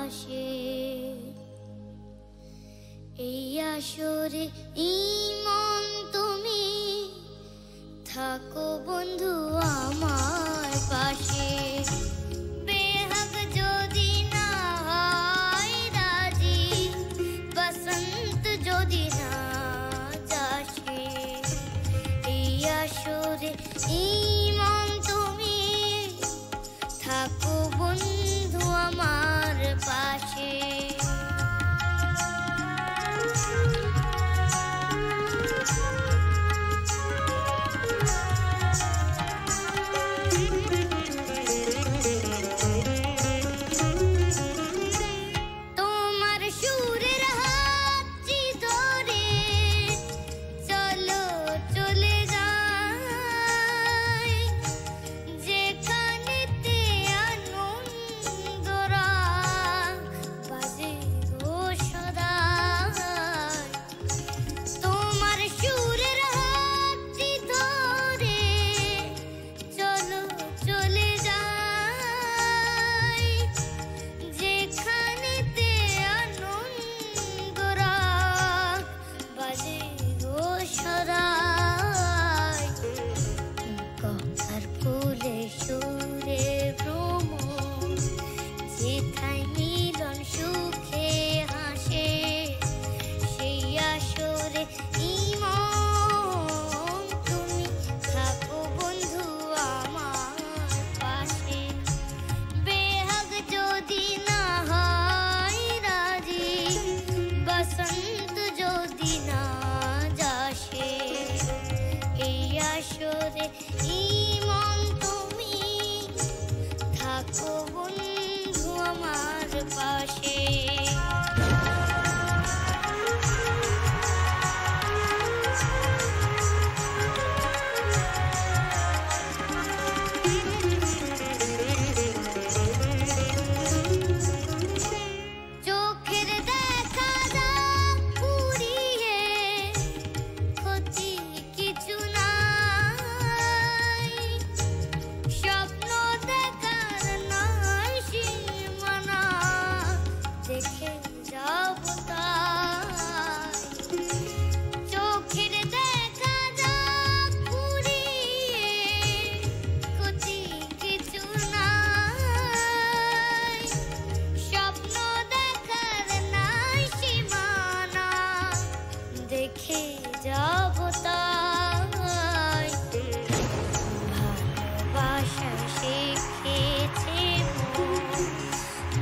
পাশে। এই আসরে ইমন তুমি থাকো বন্ধু আমার পাশে। বেহাগ যদি না হয় রাজি, বসন্ত যদি না যাসে। এই আসরে ইমন তুমি থাকো বন্ধু আমার পাশে। ইমন তুমি থাকো বন্ধু আমার পাশে।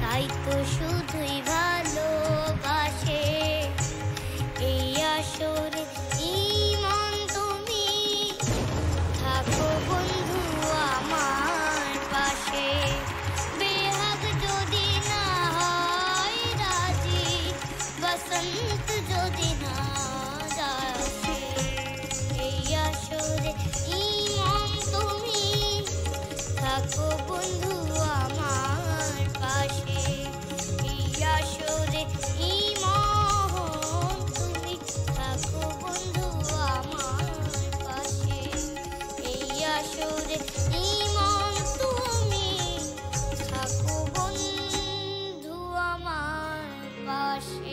তাই তো শুধুই ভালোবাসে। এই আসরে ইমন তুমি থাকো বন্ধু আমার পাশে। বেহাগ যদি না হয় রাজি, বসন্ত যদি না যাসে। এই আসরে ইমন তুমি থাকো বন্ধু আমার পাশে। এই আসরে ইমন তুমি থাকো বন্ধু আমার পাশে। এই আসরে ইমন তুমি থাকো বন্ধু আমার পাশে।